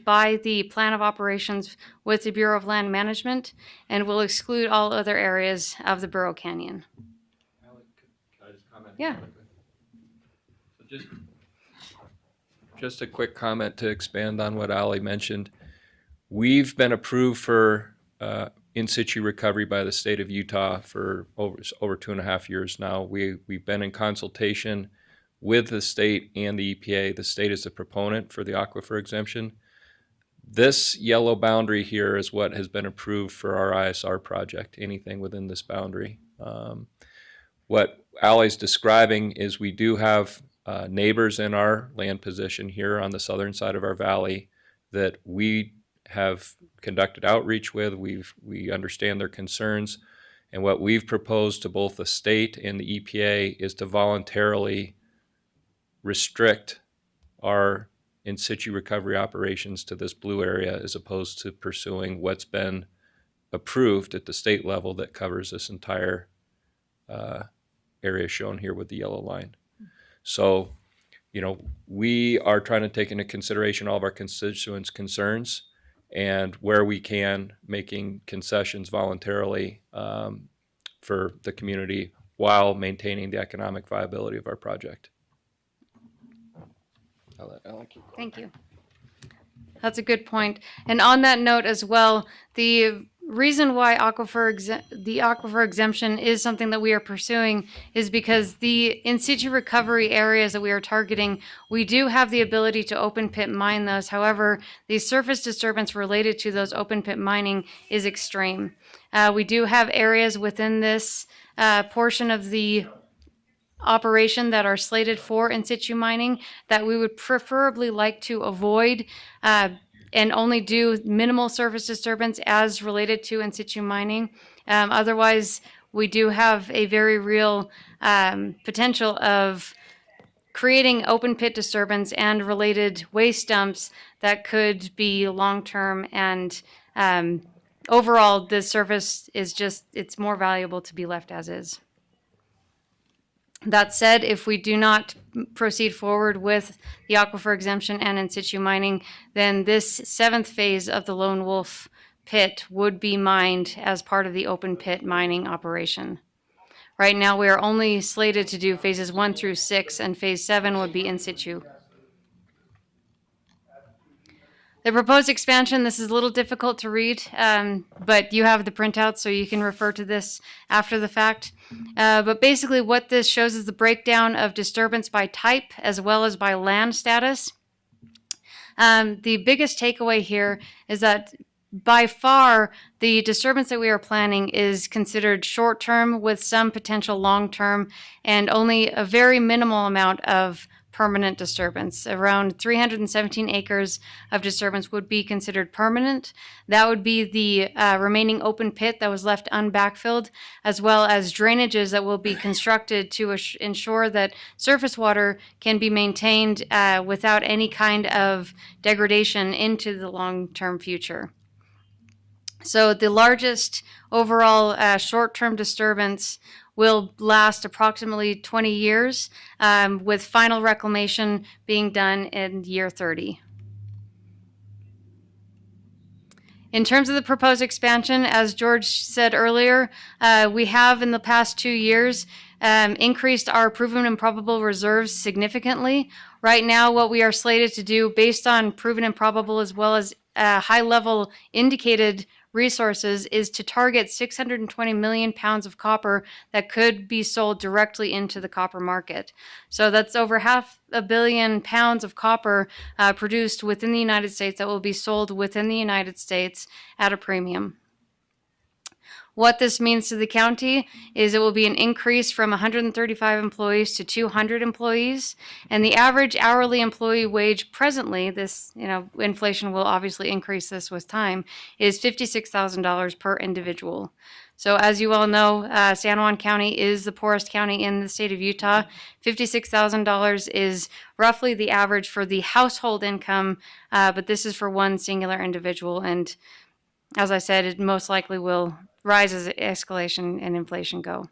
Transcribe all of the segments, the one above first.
by the Plan of Operations with the Bureau of Land Management and will exclude all other areas of the Burro Canyon. Alec, can I just comment? Yeah. So just a quick comment to expand on what Ali mentioned. We've been approved for in situ recovery by the state of Utah for over 2.5 years now. We've been in consultation with the state and the EPA. The state is the proponent for the aquifer exemption. This yellow boundary here is what has been approved for our ISR project, anything within this boundary. What Ali's describing is we do have neighbors in our land position here on the southern side of our valley that we have conducted outreach with. We understand their concerns, and what we've proposed to both the state and the EPA is to voluntarily restrict our in situ recovery operations to this blue area as opposed to pursuing what's been approved at the state level that covers this entire area shown here with the yellow line. So, you know, we are trying to take into consideration all of our constituents' concerns, and where we can, making concessions voluntarily for the community while maintaining the economic viability of our project. I'll let Alan keep going. Thank you. That's a good point. And on that note as well, the reason why the aquifer exemption is something that we are pursuing is because the in situ recovery areas that we are targeting, we do have the ability to open pit mine those. However, the surface disturbance related to those open pit mining is extreme. We do have areas within this portion of the operation that are slated for in situ mining that we would preferably like to avoid and only do minimal surface disturbance as related to in situ mining. Otherwise, we do have a very real potential of creating open pit disturbance and related waste dumps that could be long-term, and overall the surface is just, it's more valuable to be left as is. That said, if we do not proceed forward with the aquifer exemption and in situ mining, then this 7th phase of the Lone Wolf pit would be mined as part of the open pit mining operation. Right now, we are only slated to do phases 1 through 6, and phase 7 would be in situ. The proposed expansion, this is a little difficult to read, but you have the printout, so you can refer to this after the fact. But basically what this shows is the breakdown of disturbance by type as well as by land status. The biggest takeaway here is that by far the disturbance that we are planning is considered short-term with some potential long-term, and only a very minimal amount of permanent disturbance. Around 317 acres of disturbance would be considered permanent. That would be the remaining open pit that was left unbackfilled, as well as drainages that will be constructed to ensure that surface water can be maintained without any kind of degradation into the long-term future. So the largest overall short-term disturbance will last approximately 20 years, with final reclamation being done in year 30. In terms of the proposed expansion, as George said earlier, we have in the past 2 years increased our proven and probable reserves significantly. Right now, what we are slated to do based on proven and probable as well as high-level indicated resources is to target 620 million pounds of copper that could be sold directly into the copper market. So that's over 500 million pounds of copper produced within the United States that will be sold within the United States at a premium. What this means to the county is it will be an increase from 135 employees to 200 employees, and the average hourly employee wage presently, this, inflation will obviously increase this with time, is $56,000 per individual. So as you all know, San Juan County is the poorest county in the state of Utah. $56,000 is roughly the average for the household income, but this is for one singular individual, and as I said, it most likely will rise as escalation and inflation go.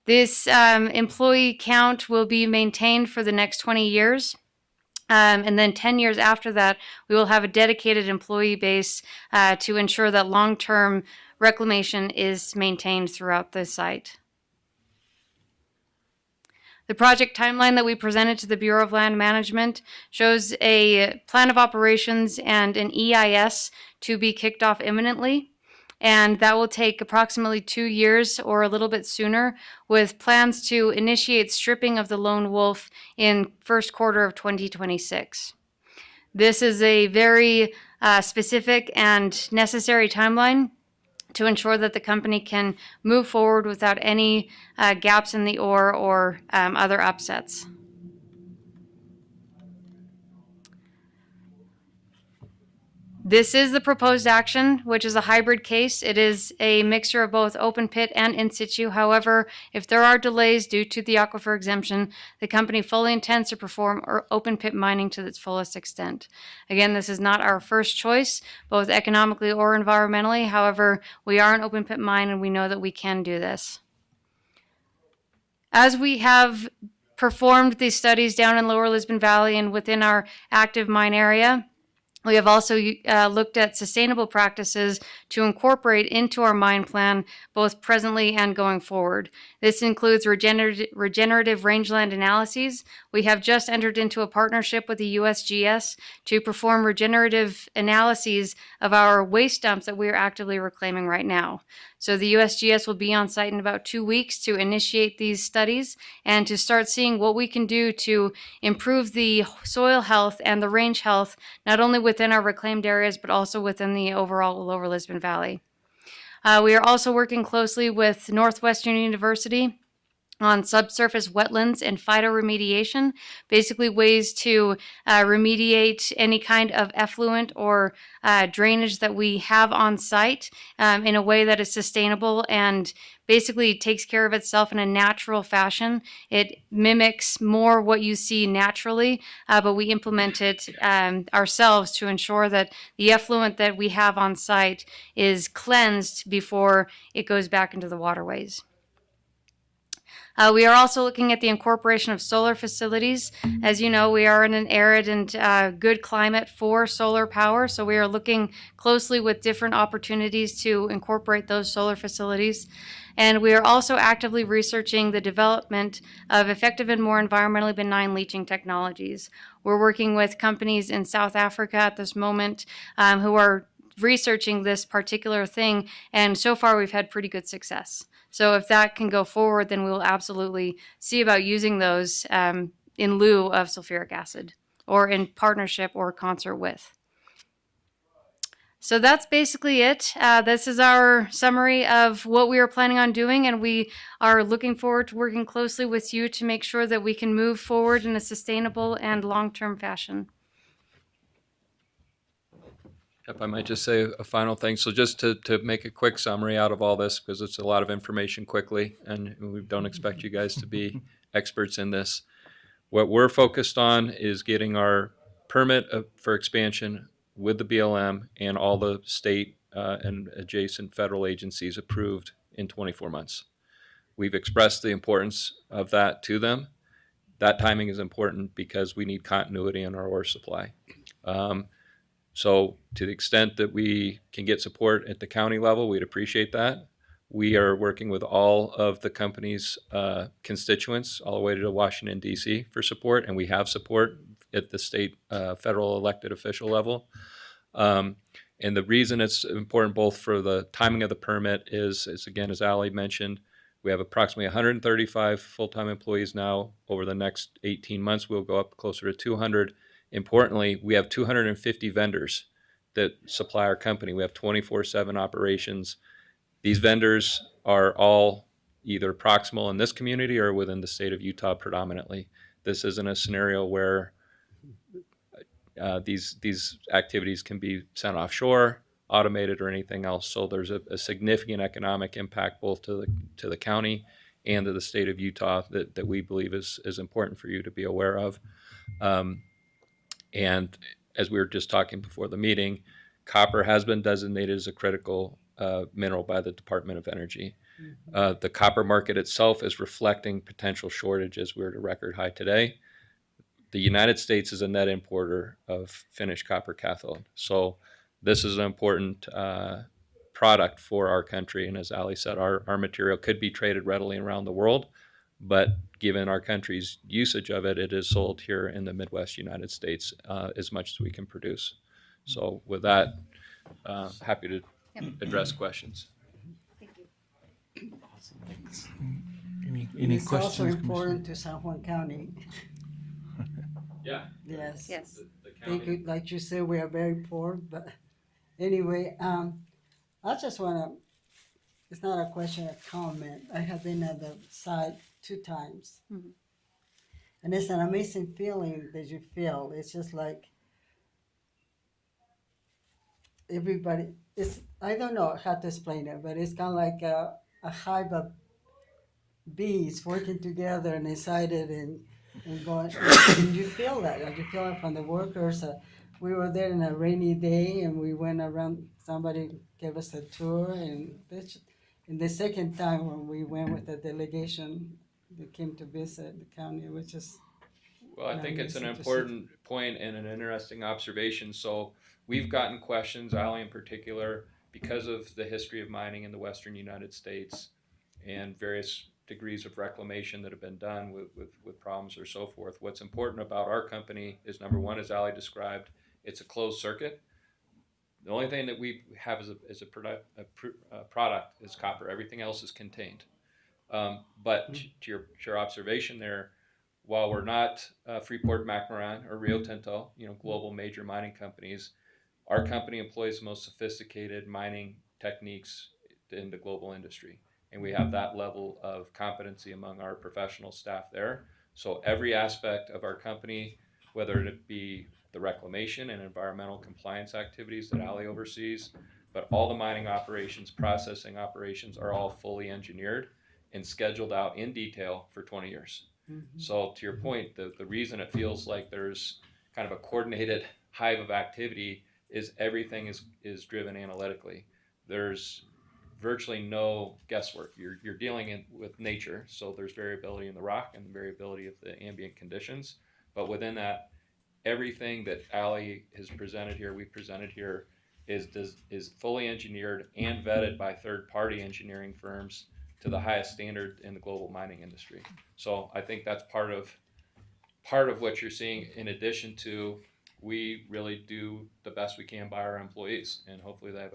This employee count will be maintained for the next 20 years. And then 10 years after that, we will have a dedicated employee base to ensure that long-term reclamation is maintained throughout the site. The project timeline that we presented to the Bureau of Land Management shows a plan of operations and an EIS to be kicked off imminently. And that will take approximately 2 years or a little bit sooner, with plans to initiate stripping of the lone wolf in first quarter of 2026. This is a very specific and necessary timeline to ensure that the company can move forward without any gaps in the ore or other upsets. This is the proposed action, which is a hybrid case. It is a mixture of both open pit and in situ. However, if there are delays due to the aquifer exemption, the company fully intends to perform open pit mining to its fullest extent. Again, this is not our first choice, both economically or environmentally. However, we are an open pit mine and we know that we can do this. As we have performed these studies down in Lower Lisbon Valley and within our active mine area, we have also looked at sustainable practices to incorporate into our mine plan, both presently and going forward. This includes regenerative rangeland analyses. We have just entered into a partnership with the USGS to perform regenerative analyses of our waste dumps that we are actively reclaiming right now. So the USGS will be on site in about 2 weeks to initiate these studies and to start seeing what we can do to improve the soil health and the range health, not only within our reclaimed areas, but also within the overall Lower Lisbon Valley. We are also working closely with Northwestern University on subsurface wetlands and phytoremediation, basically ways to remediate any kind of effluent or drainage that we have on site in a way that is sustainable and basically takes care of itself in a natural fashion. It mimics more what you see naturally, but we implement it ourselves to ensure that the effluent that we have on site is cleansed before it goes back into the waterways. We are also looking at the incorporation of solar facilities. As you know, we are in an arid and good climate for solar power, so we are looking closely with different opportunities to incorporate those solar facilities. And we are also actively researching the development of effective and more environmentally benign leaching technologies. We're working with companies in South Africa at this moment who are researching this particular thing, and so far we've had pretty good success. So if that can go forward, then we will absolutely see about using those in lieu of sulfuric acid or in partnership or concert with. So that's basically it. This is our summary of what we are planning on doing, and we are looking forward to working closely with you to make sure that we can move forward in a sustainable and long-term fashion. If I might just say a final thing. So just to make a quick summary out of all this, because it's a lot of information quickly, and we don't expect you guys to be experts in this. What we're focused on is getting our permit for expansion with the BLM and all the state and adjacent federal agencies approved in 24 months. We've expressed the importance of that to them. That timing is important because we need continuity in our ore supply. So to the extent that we can get support at the county level, we'd appreciate that. We are working with all of the company's constituents all the way to Washington, D.C. for support, and we have support at the state, federal elected official level. And the reason it's important both for the timing of the permit is again, as Ali mentioned, we have approximately 135 full-time employees now. Over the next 18 months, we'll go up closer to 200. Importantly, we have 250 vendors that supply our company. We have 24/7 operations. These vendors are all either proximal in this community or within the state of Utah predominantly. This isn't a scenario where these activities can be sent offshore, automated, or anything else. So there's a significant economic impact both to the county and to the state of Utah that we believe is important for you to be aware of. And as we were just talking before the meeting, copper has been designated as a critical mineral by the Department of Energy. The copper market itself is reflecting potential shortages. We're at a record high today. the United States is a net importer of finished copper cathode. So this is an important product for our country. And as Ali said, our material could be traded readily around the world, but given our country's usage of it, it is sold here in the Midwest United States as much as we can produce. So with that, happy to address questions. Thank you. Awesome, thanks. Any It's questions, also Commissioner? important to San Juan County. Yeah. Yes. Yes. The Thank you. Like you said, we are very poor, but anyway, I just wanna, it's not a question, a comment. I have been at the site 2 times. Mhm. And it's an amazing feeling that you feel. It's just like everybody, it's, I don't know how to explain it, but it's kind of like a hive of bees working together and excited and going, and you feel that, like you feel it from the workers. We were there in a rainy day and we went around, somebody gave us a tour, and the second time when we went with the delegation, they came to visit the county, which is, Well, I think it's an Interesting. important point and an interesting observation. So we've gotten questions, Ali in particular, because of the history of mining in the western United States and various degrees of reclamation that have been done with problems or so forth. What's important about our company is, number one, as Ali described, it's a closed circuit. The only thing that we have as a product is copper. Everything else is contained. But to your observation there, while we're not Freeport-McMoRan or Rio Tinto, global major mining companies, our company employs the most sophisticated mining techniques in the global industry. And we have that level of competency among our professional staff there. So every aspect of our company, whether it be the reclamation and environmental compliance activities that Ali oversees, but all the mining operations, processing operations are all fully engineered and scheduled out in detail for 20 years. So to your point, the reason it feels like there's kind of a coordinated hive of activity is everything is driven analytically. There's virtually no guesswork. You're dealing with nature, so there's variability in the rock and variability of the ambient conditions. But within that, everything that Ali has presented here, we presented here, is fully engineered and vetted by third-party engineering firms to the highest standard in the global mining industry. So I think that's part of what you're seeing, in addition to we really do the best we can by our employees, and hopefully they have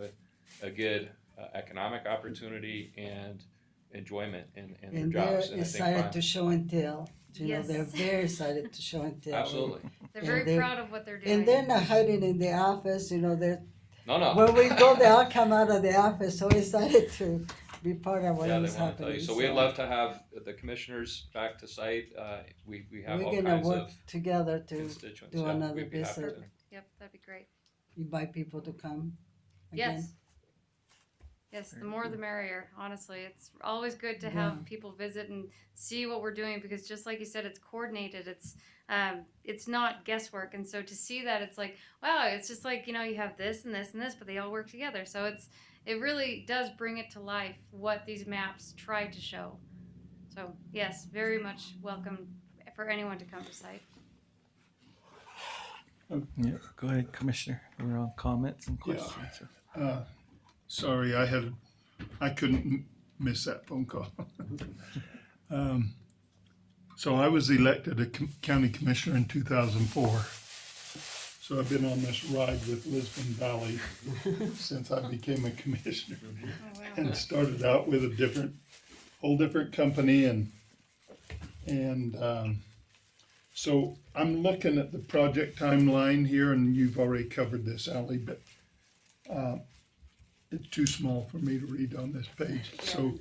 a good economic opportunity and enjoyment in their and they're jobs. And I excited think to show and tell. Yes. They're very excited to show and tell. absolutely. They're And very they're- proud of what they're doing. And they're not hiding in the office, they're, No. when we go, they all come out of the office so excited to be part of what Yeah, they is want to tell you. happening. So we'd love to have the commissioners back to site. We have all We're gonna kinds work of together to constituents. do another we'd be happy visit. to. Yep, that'd be great. invite people to come again. Yes. Yes, the more the merrier, honestly. It's always good to have people visit and see what we're doing, because just like you said, it's coordinated. It's not guesswork. And so to see that, it's like, wow, it's just like, you have this and this and this, but they all work together. So it really does bring it to life what these maps try to show. So yes, very much welcome for anyone to come to site. Yeah, go ahead, Commissioner. We're on comments and questions. Sorry, I couldn't miss that phone call. So I was elected a county commissioner in 2004. So I've been on this ride with Lisbon Valley since I became a commissioner, and started out with a whole different company, and so I'm looking at the project timeline here, and you've already covered this, Ali, but it's too small for me to read on this page. So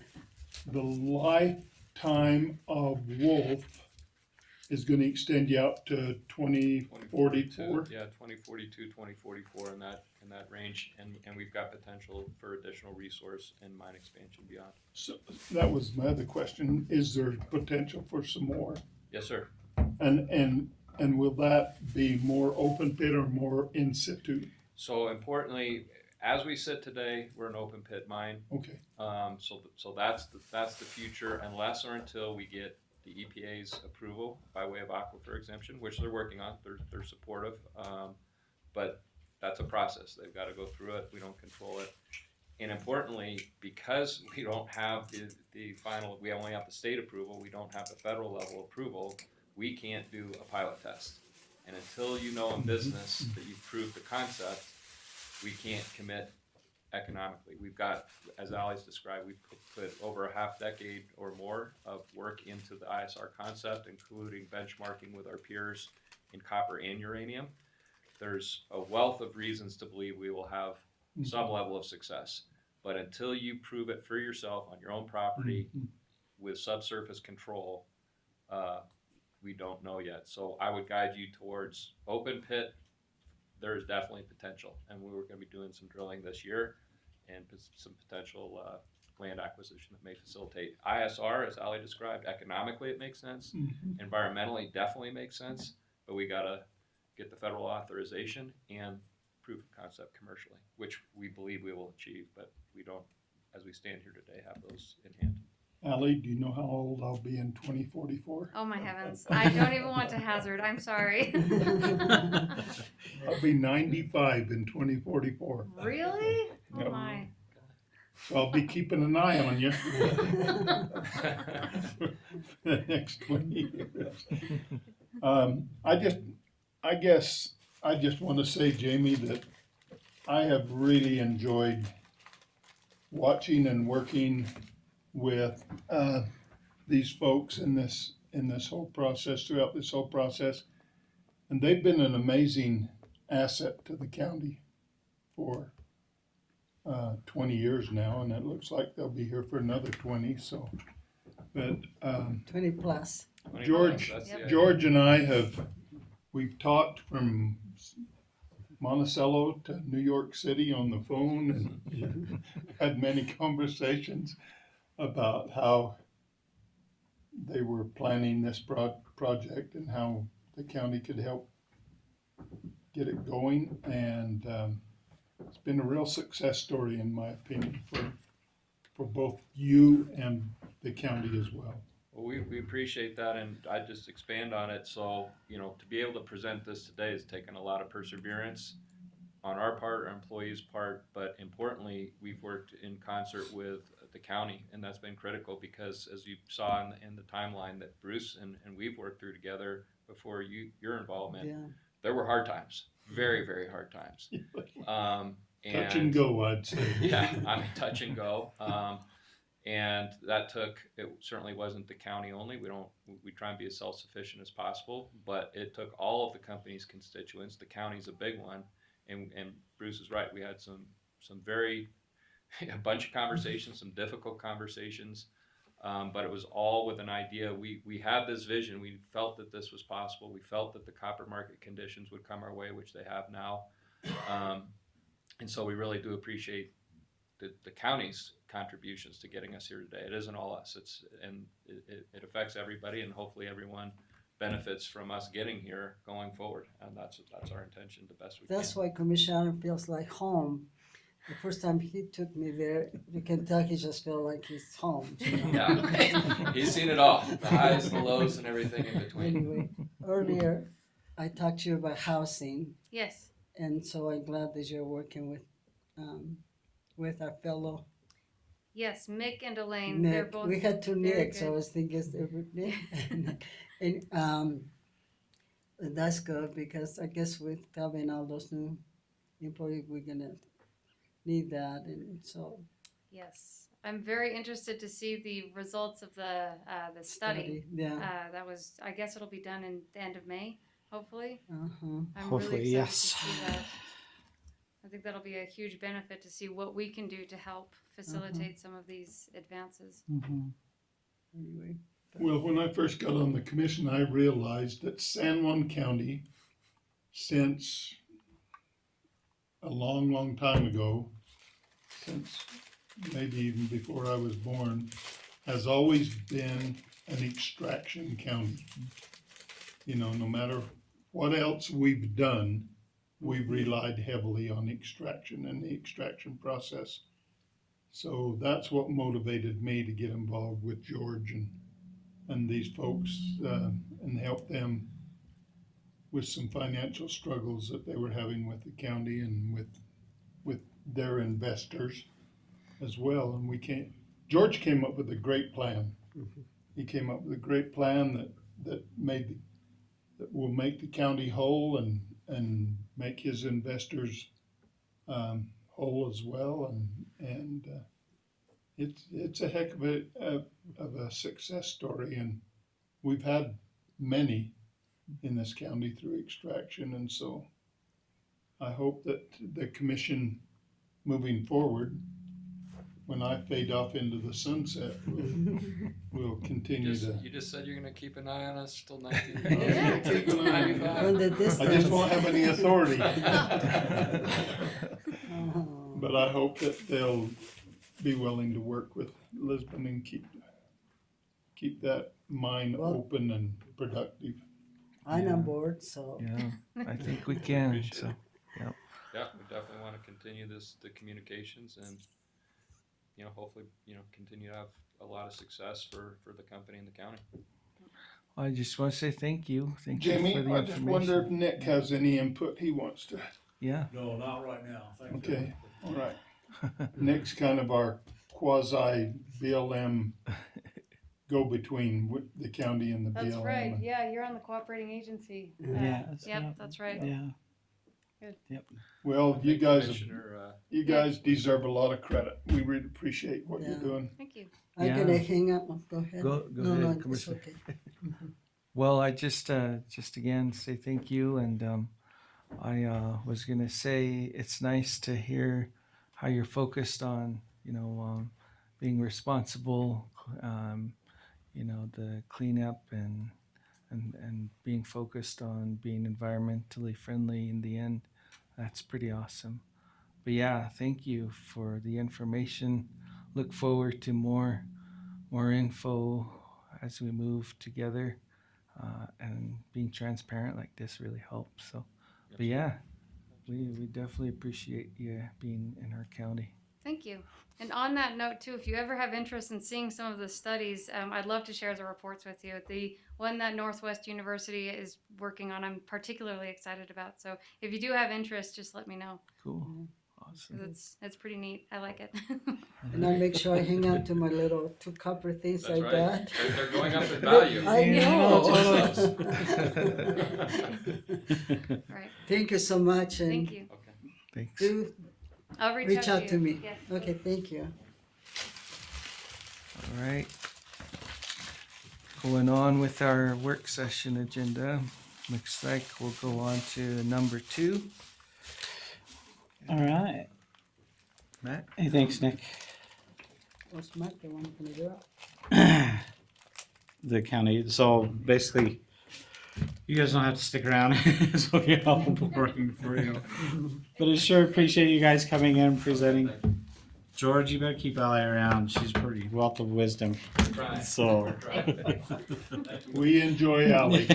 the lifetime of Wolf is going to extend you out to 2044. Yeah, 2042, 2044 in that range, and we've got potential for additional resource and mine expansion beyond. So that was my other question. Is there potential for some more? Yes, sir. And will that be more open pit or more in situ? So importantly, as we sit today, we're an open pit mine. Okay. So that's the future, unless or until we get the EPA's approval by way of aquifer exemption, which they're working on. They're supportive, but that's a process. They've got to go through it. We don't control it. And importantly, because we don't have the final, we only have the state approval, we don't have the federal level approval, we can't do a pilot test. And until you know in business that you've proved the concept, we can't commit economically. We've got, as Ali's described, we've put over a half decade or more of work into the ISR concept, including benchmarking with our peers in copper and uranium. There's a wealth of reasons to believe we will have some level of success. But until you prove it for yourself on your own property with subsurface control, we don't know yet. So I would guide you towards open pit. There's definitely potential, and we were going to be doing some drilling this year and some potential land acquisition that may facilitate. ISR, as Ali described, economically it makes sense. Environmentally definitely makes sense, but we got to get the federal authorization and proof of concept commercially, which we believe we will achieve, but we don't, as we stand here today, have those in hand. Ali, do you know how old I'll be in 2044? Oh my heavens. I don't even want to hazard. I'm sorry. I'll be 95 in 2044. Really? Oh Yep. my. So I'll be keeping an eye on you for the next 20 years. I guess I just want to say, Jamie, that I have really enjoyed watching and working with these folks in this whole process, throughout this whole process, and they've been an amazing asset to the county for 20 years now, and it looks like they'll be here for another 20. So, but 20 plus. George, That's the idea. George and I we've talked from Monticello to New York City on the phone and had many conversations about how they were planning this project and how the county could help get it going. And it's been a real success story, in my opinion, for both you and the county as well. Well, we appreciate that, and I'd just expand on it. So, to be able to present this today has taken a lot of perseverance on our part, our employees' part, but importantly, we've worked in concert with the county, and that's been critical because, as you saw in the timeline that Bruce and we've worked through together before your involvement, Yeah. there were hard times, very, very hard times. Touch and go, I'd say. Yeah, touch and go. And that it certainly wasn't the county only. We try and be as self-sufficient as possible, but it took all of the company's constituents. The county's a big one, and Bruce is right. We had a bunch of conversations, some difficult conversations, but it was all with an idea. We had this vision. We felt that this was possible. We felt that the copper market conditions would come our way, which they have now. And so we really do appreciate the county's contributions to getting us here today. It isn't all us. It affects everybody, and hopefully everyone benefits from us getting here going forward. And that's our intention, the best we can. That's why Commissioner feels like home. The first time he took me there, the Kentucky just felt like his home. Yeah, he's seen it all, the highs, the lows, and everything in between. Anyway, earlier I talked to you about housing, Yes. and so I'm glad that you're working with our fellow Yes, Mick and Elaine. They're Nick. both We had two very Nicks, so I good. was thinking it's Nick. And that's good because I guess with having all those new employees, we're gonna need that, and so Yes. I'm very interested to see the results of the study. Yeah. That was, I guess it'll be done in the end of May, hopefully. Uh-huh. I'm Hopefully, really excited yes. to see that. I think that'll be a huge benefit to see what we can do to help facilitate some of these advances. Anyway. Well, when I first got on the commission, I realized that San Juan County, since a long, long time ago, since maybe even before I was born, has always been an extraction county. No matter what else we've done, we've relied heavily on extraction and the extraction process. So that's what motivated me to get involved with George and and these folks, and help them with some financial struggles that they were having with the county and with their investors as well. And George came up with a great plan. He came up with a great plan that will make the county whole and make his investors whole as well. And it's a heck of a success story. And we've had many in this county through extraction. And so I hope that the commission moving forward, when I fade off into the sunset, will continue to. You just said you're going to keep an eye on us till 19. Yeah. Keep an eye on me. From the I distance. just won't have any authority. Oh. But I hope that they'll be willing to work with Lisbon and keep that mine Well- open and productive. I'm on board, so. Yeah, I think we can, Appreciate so, it. yeah. Yeah, we definitely want to continue the communications and, hopefully, continue to have a lot of success for the company and the county. I just want to say thank you. Thank you Jamie, for the I just wonder if information. Nick has any input he wants to. Yeah, No, not right now, thank you. Okay, all right. Nick's kind of our quasi BLM go-between with the county and the BLM. That's right. and- Yeah, you're on the cooperating agency. Yeah. Yep, that's right. yeah. Well, you guys, Commissioner, you guys deserve a lot of credit. We really appreciate what you're Yeah. doing. Thank you. I'm Yeah. gonna hang up. Go ahead. Go No, ahead, it's Commissioner. okay. Well, I just again say thank you, and I was gonna say it's nice to hear how you're focused on being responsible, the cleanup and being focused on being environmentally friendly in the end. That's pretty awesome. But yeah, thank you for the information. Look forward to more info as we move together, and being transparent like this really helps. So, but yeah, we definitely appreciate you being in our county. Thank you. And on that note, too, if you ever have interest in seeing some of the studies, I'd love to share the reports with you. The one that Northwest University is working on, I'm particularly excited about. So if you do have interest, just let me know. Cool, 'Cause awesome. it's pretty neat. I like it. And I'll make sure I hang on to my little 2 copper things that's like right. that. They're going up in value. I Yeah, know. Right. Thank you so much, and Thank you. Okay. Thanks. do I'll reach reach out you. to me. Yes. Okay, thank you. All right. Going on with our work session agenda. Looks like we'll go on to number 2. All right. Matt? Hey, thanks, Nick. What's Mike the one gonna do it? The county. So basically, you guys don't have to stick around. So we all working for you. But I sure appreciate you guys coming in and presenting. George, you better keep Allie around. She's pretty wealth of wisdom. Try. So. We enjoy Ally.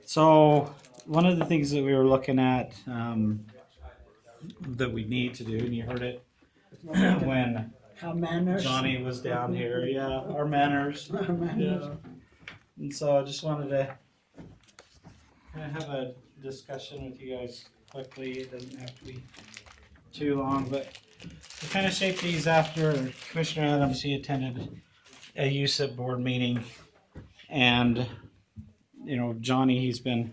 So one of the things that we were looking at that we need to do, and you heard it when How manners? Johnny was down here. Yeah, our manners. Our manners. Yeah. And so I just wanted to kind of have a discussion with you guys quickly. It doesn't have to be too long, but we kind of shaped these after Commissioner Adams. He attended a USIP board meeting, and Johnny, he's been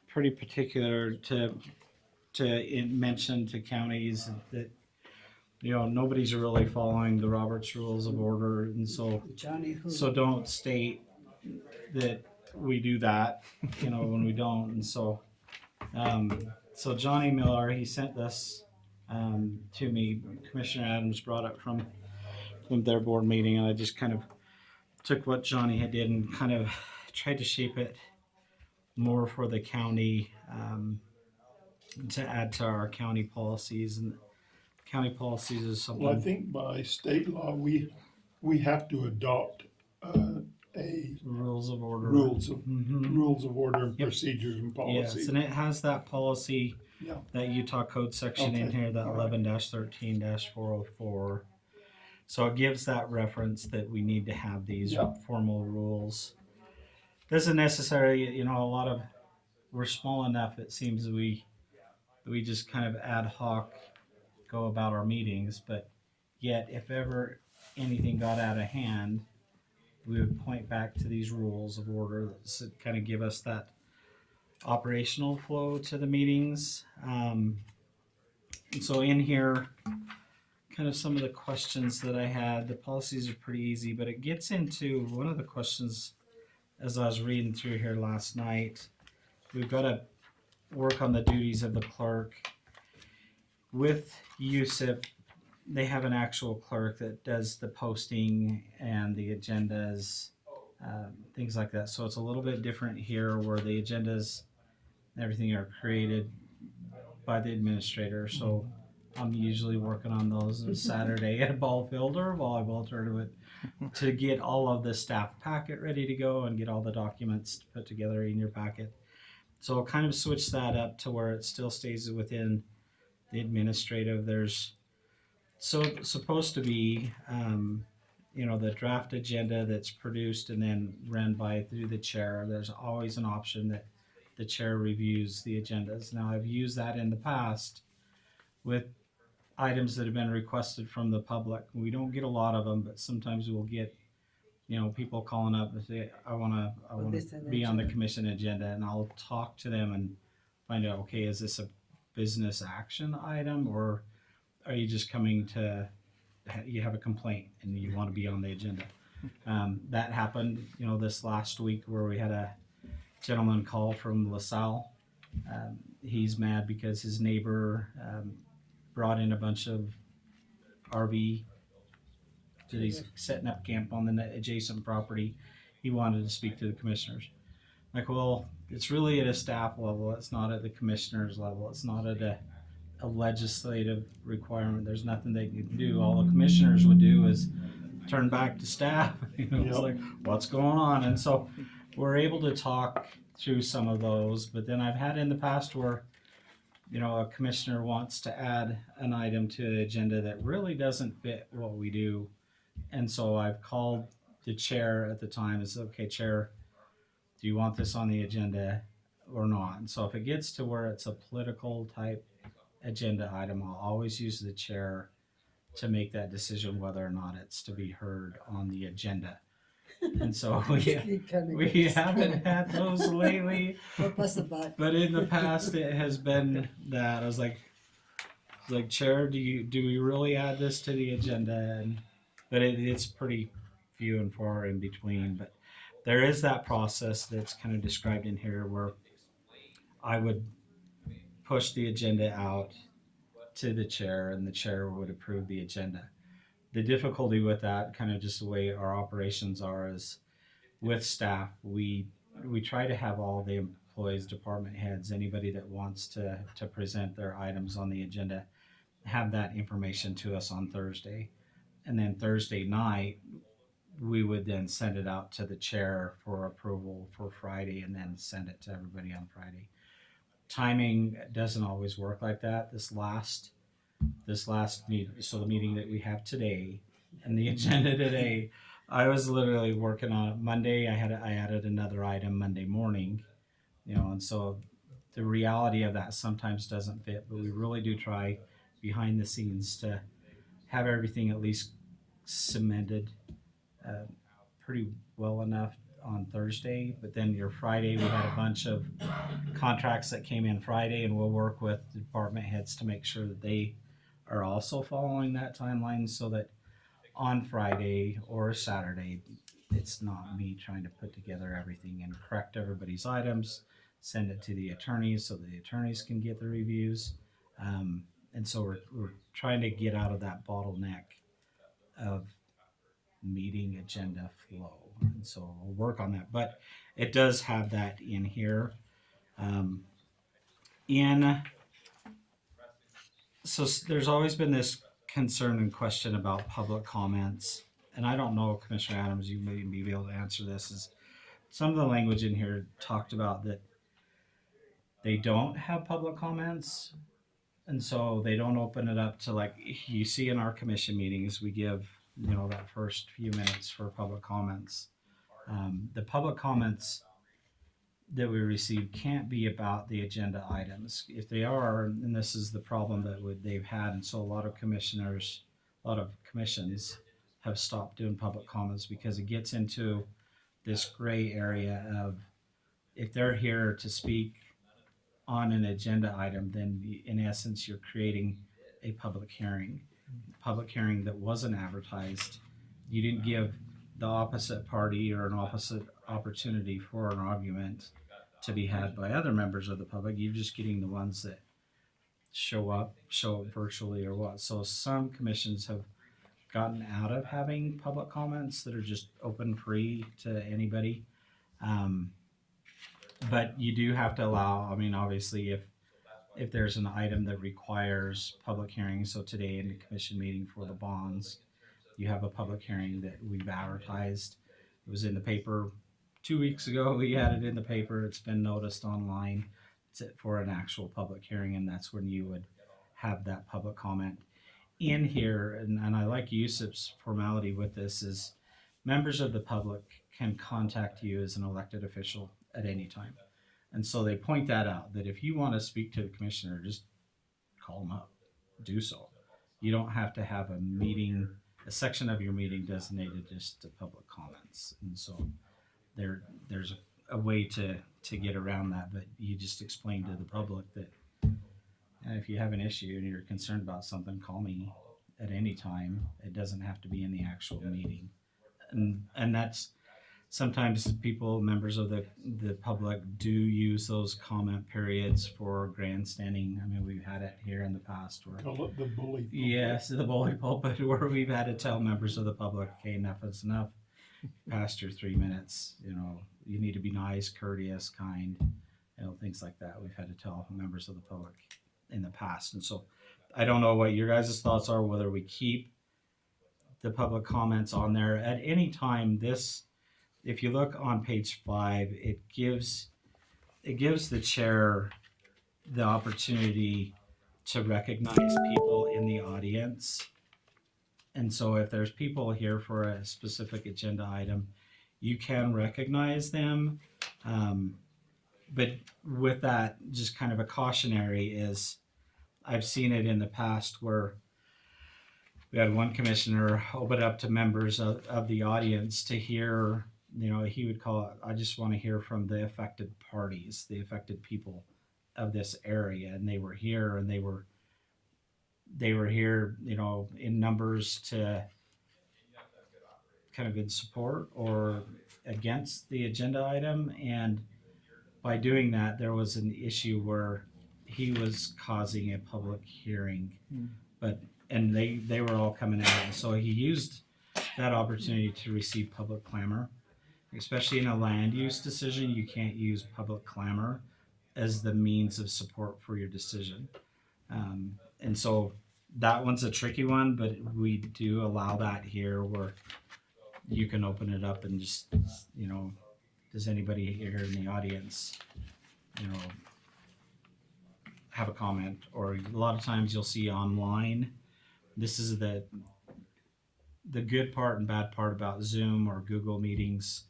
pretty particular to mention to counties that nobody's really following the Roberts Rules of Order, and so Johnny who? don't state that we do that, when we don't. And so Johnny Miller, he sent this to me. Commissioner Adams brought it from their board meeting, and I just kind of took what Johnny had did and kind of tried to shape it more for the county, to add to our county policies. And county policies is something. Well, I think by state law, we have to adopt a Rules of order. rules of Mhm. order and Yep. procedures and Yes, policies. and it has that policy, Yeah. that Utah code section in Okay, here, that all right. 11-13-404. So it gives that reference that we need to have these Yeah. formal rules. Doesn't necessarily, a lot of, we're small enough, it seems we just kind of ad hoc go about our meetings, but yet if ever anything got out of hand, we would point back to these rules of order that kind of give us that operational flow to the meetings. And so in here, kind of some of the questions that I had, the policies are pretty easy, but it gets into one of the questions as I was reading through here last night. We've got to work on the duties of the clerk. With USIP, they have an actual clerk that does the posting and the agendas, things like that. So it's a little bit different here where the agendas and everything are created by the administrator. So I'm usually working on those on Saturday at a ball field or a volleyball tournament to get all of the staff packet ready to go and get all the documents put together in your packet. So I'll kind of switch that up to where it still stays within the administrative. There's supposed to be, the draft agenda that's produced and then ran by through the chair. There's always an option that the chair reviews the agendas. Now I've used that in the past with items that have been requested from the public. We don't get a lot of them, but sometimes we'll get, people calling up and say, I want to be on the commission agenda, and I'll talk to them and find out, okay, is this a business action item, or are you just coming to, you have a complaint and you want to be on the agenda? That happened, this last week where we had a gentleman call from LaSalle. He's mad because his neighbor brought in a bunch of RV that he's setting up camp on the adjacent property. He wanted to speak to the commissioners. Like, well, it's really at a staff level. It's not at the commissioner's level. It's not at a legislative requirement. There's nothing they can do. All the commissioners would do is turn back to staff. It's like, what's going on? And so we're able to talk through some of those. But then I've had in the past where, a commissioner wants to add an item to the agenda that really doesn't fit what we do. And so I've called the chair at the time and said, okay, chair, do you want this on the agenda or not? And so if it gets to where it's a political type agenda item, I'll always use the chair to make that decision whether or not it's to be heard on the agenda. And so we haven't had those lately, but in the past it has been that I was like, chair, do we really add this to the agenda? But it's pretty few and far in between. But there is that process that's kind of described in here where I would push the agenda out to the chair and the chair would approve the agenda. The difficulty with that, kind of just the way our operations are, is with staff, we try to have all the employees, department heads, anybody that wants to present their items on the agenda, have that information to us on Thursday. And then Thursday night, we would then send it out to the chair for approval for Friday and then send it to everybody on Friday. Timing doesn't always work like that. This last meeting, so the meeting that we have today and the agenda today, I was literally working on it Monday. I added another item Monday morning, and so the reality of that sometimes doesn't fit, but we really do try behind the scenes to have everything at least cemented pretty well enough on Thursday. But then your Friday, we had a bunch of contracts that came in Friday, and we'll work with the department heads to make sure that they are also following that timeline, so that on Friday or Saturday, it's not me trying to put together everything and correct everybody's items, send it to the attorneys so the attorneys can get the reviews. And so we're trying to get out of that bottleneck of meeting agenda flow. And so we'll work on that. But it does have that in here. So there's always been this concern and question about public comments. And I don't know, Commissioner Adams, you may be able to answer this. Is some of the language in here talked about that they don't have public comments, and so they don't open it up to, like you see in our commission meetings, we give that first few minutes for public comments. The public comments that we receive can't be about the agenda items. If they are, and this is the problem that they've had, and so a lot of commissioners, a lot of commissions have stopped doing public comments because it gets into this gray area of if they're here to speak on an agenda item, then in essence you're creating a public hearing that wasn't advertised. You didn't give the opposite party or an opposite opportunity for an argument to be had by other members of the public. You're just getting the ones that show up virtually or what. So some commissions have gotten out of having public comments that are just open, free to anybody. But you do have to allow, I mean, obviously if there's an item that requires public hearing, so today in the commission meeting for the bonds, you have a public hearing that we've advertised. It was in the paper 2 weeks ago. We had it in the paper. It's been noticed online for an actual public hearing, and that's when you would have that public comment in here. And I like Yusuf's formality with this is members of the public can contact you as an elected official at any time. And so they point that out, that if you want to speak to the commissioner, just call them up, do so. You don't have to have a meeting, a section of your meeting designated just to public comments. And so there's a way to get around that, but you just explain to the public that if you have an issue and you're concerned about something, call me at any time. It doesn't have to be in the actual meeting. And that's sometimes people, members of the public, do use those comment periods for grandstanding. I mean, we've had it here in the past where Call it the bully. pulpit. yes, the bully pulpit, where we've had to tell members of the public, okay, enough is enough. Past your 3 minutes, you need to be nice, courteous, kind, things like that. We've had to tell members of the public in the past. And so I don't know what your guys' thoughts are, whether we keep the public comments on there at any time. If you look on page 5, it gives the chair the opportunity to recognize people in the audience. And so if there's people here for a specific agenda item, you can recognize them. But with that, just kind of a cautionary is I've seen it in the past where we had one commissioner open up to members of the audience to hear, he would call it, I just want to hear from the affected parties, the affected people of this area. And they were here and they were here, in numbers to kind of in support or against the agenda item. And by doing that, there was an issue where he was causing a public hearing, and they were all coming out. And so he used that opportunity to receive public clamor, especially in a land use decision. You can't use public clamor as the means of support for your decision. And so that one's a tricky one, but we do allow that here where you can open it up and just, does anybody here in the audience, have a comment? Or a lot of times you'll see online, this is the good part and bad part about Zoom or Google meetings.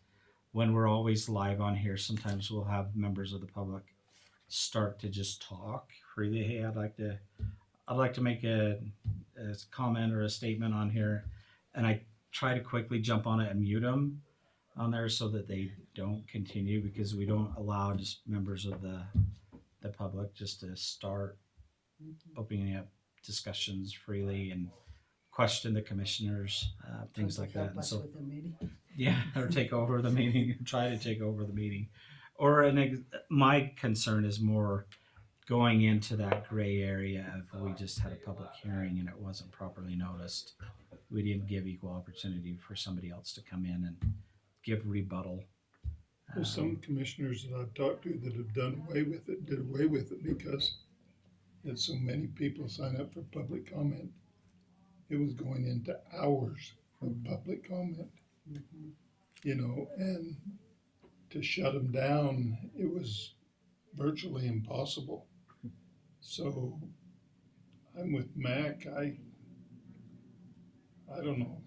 When we're always live on here, sometimes we'll have members of the public start to just talk freely. Hey, I'd like to make a comment or a statement on here, and I try to quickly jump on it and mute them on there so that they don't continue, because we don't allow just members of the public just to start opening up discussions freely and question the commissioners, things like that. And so, with the meeting. yeah, or take over the meeting, try to take over the meeting. Or my concern is more going into that gray area of we just had a public hearing and it wasn't properly noticed. We didn't give equal opportunity for somebody else to come in and give rebuttal. There's some commissioners that I've talked to that have did away with it because had so many people sign up for public comment. It was going into hours of public comment, and to shut them down, it was virtually impossible. So I'm with Mac. I don't know.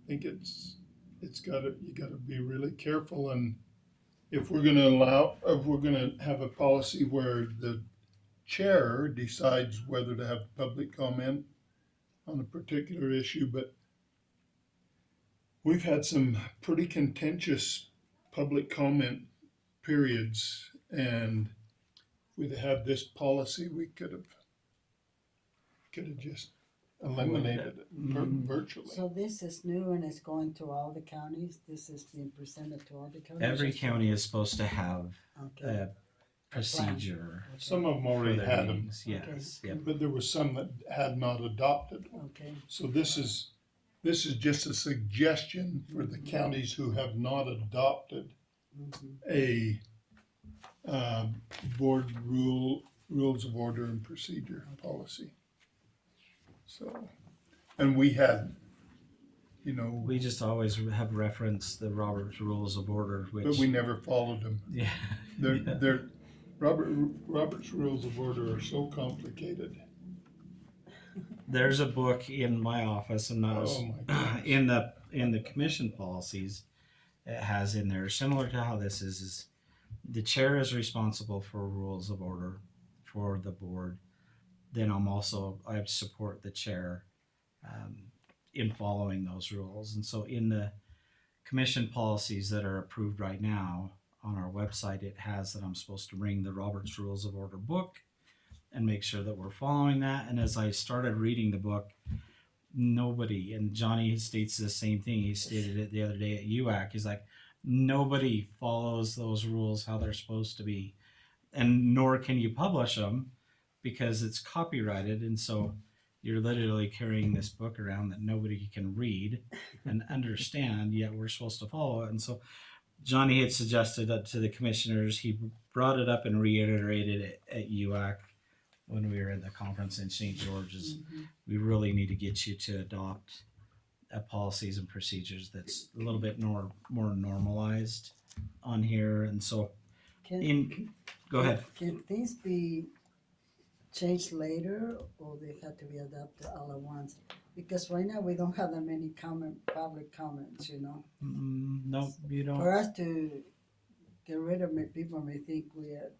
think you gotta be really careful, and if we're gonna have a policy where the chair decides whether to have public comment on a particular issue, but we've had some pretty contentious public comment periods, and if we'd had this policy, we could have just eliminated it virtually. So this is new and it's going to all the counties? This is being presented to all the counties? Every county is supposed to have Okay, a procedure Some of them for already their had them, meetings. Yes. Yep. but there was some that had not adopted. okay, So this is just a suggestion for the counties who have not adopted a board rules of order and procedure policy. So, and we had, We just always have referenced the Robert's Rules of Order, which but we never followed them. yeah, Robert's rules of order are so complicated. there's a book in my office, and Oh my goodness. in the commission policies, it has in there similar to how this is the chair is responsible for rules of order for the board. Then I support the chair in following those rules. And so in the commission policies that are approved right now on our website, it has that I'm supposed to bring the Robert's Rules of Order book and make sure that we're following that. And as I started reading the book, nobody, and Johnny states the same thing, he stated it the other day at UAC, he's like, nobody follows those rules how they're supposed to be. And nor can you publish them because it's copyrighted. And so you're literally carrying this book around that nobody can read and understand, yet we're supposed to follow it. And so Johnny had suggested that to the commissioners. He brought it up and reiterated it at UAC when we were at the conference in St. George's. We really need to get you to adopt policies and procedures that's a little bit more normalized on here. And so go ahead. Can things be changed later, or they have to be adopted all at once? Because right now we don't have that many public comments, No, you don't. For us to get rid of it, people may think we are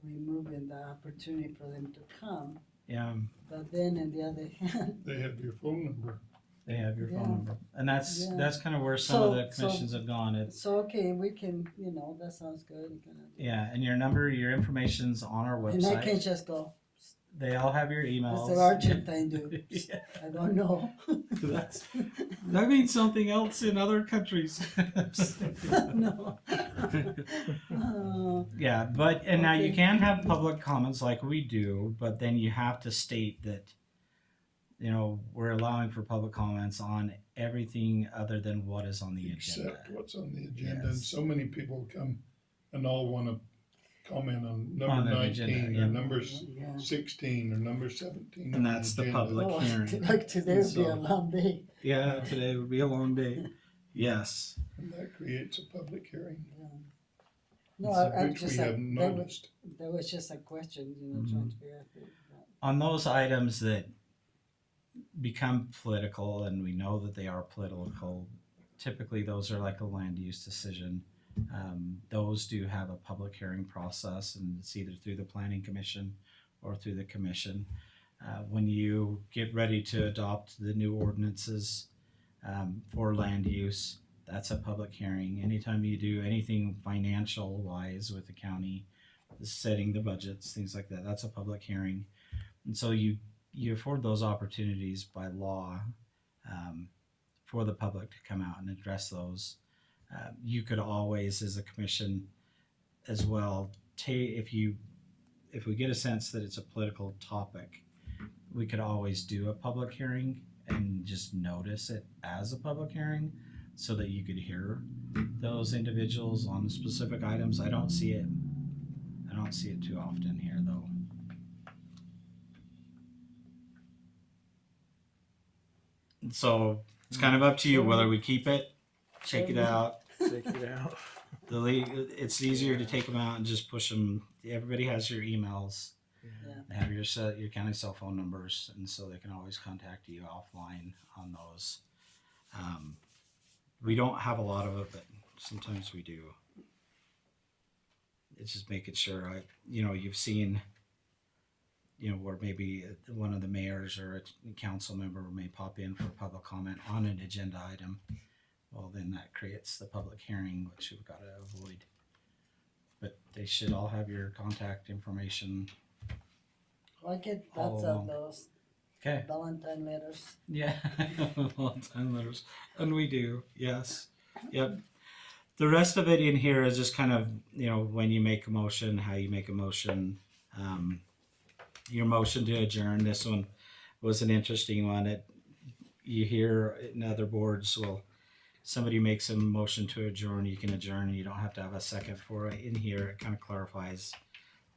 removing the opportunity for them to come. Yeah, But then on the other hand, They have your phone number. they have your Yeah. phone number, and that's Yeah. that's kind of where some of the So- commissions have gone. It's so okay, we can, that sounds good. yeah, and your number, your information's on our And I website. can't just go, They all have your as emails. the Argentine do. Yeah. I don't know. That means something else in other countries. No. Yeah, and now you Okay. can have public comments like we do, but then you have to state that, we're allowing for public comments on everything other than what is on the agenda. Except what's on the agenda, and Yes. so many people come and all want to comment on number On an 19 agenda, or yeah. number Yeah. 16 or number 17. And on that's the agenda. public Oh, hearing. like today would be a So- long day. Yeah, today would be a long day. Yes. And that creates a public hearing, No, I which we just, have noticed. that was just a question, Mm-hmm. trying to figure out. On those items that become political, and we know that they are political, typically those are like a land use decision. Those do have a public hearing process, and it's either through the planning commission or through the commission. When you get ready to adopt the new ordinances for land use, that's a public hearing. Anytime you do anything financial wise with the county, setting the budgets, things like that, that's a public hearing. And so you afford those opportunities by law for the public to come out and address those. You could always, as a commission as well, if we get a sense that it's a political topic, we could always do a public hearing and just notice it as a public hearing so that you could hear those individuals on specific items. I don't see it too often here though. So it's kind of up to you whether we keep it, take it out. Check it out. It's easier to take them out and just push them. Everybody has your emails. Yeah. They have your county cell phone numbers, and so they can always contact you offline on those. We don't have a lot of it, but sometimes we do. It's just making sure you've seen, where maybe one of the mayors or a council member may pop in for public comment on an agenda item. Well, then that creates the public hearing, which we've got to avoid. But they should all have your contact information. I get All lots along. of those Okay. Valentine letters. Yeah, Valentine letters, and we do. Yes. Yep. The rest of it in here is just kind of when you make a motion, how you make a motion. Your motion to adjourn. This one was an interesting one. You hear in other boards, well, somebody makes a motion to adjourn, you can adjourn. You don't have to have a second for it. In here, it kind of clarifies,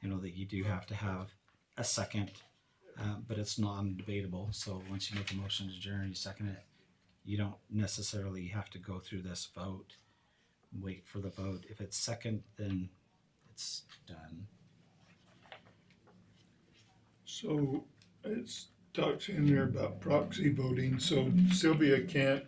that you do have to have a second, but it's non-debatable. So once you make a motion to adjourn, you second it. You don't necessarily have to go through this vote. Wait for the vote. If it's second, then it's done. So it talks in there about proxy voting, so Sylvia can't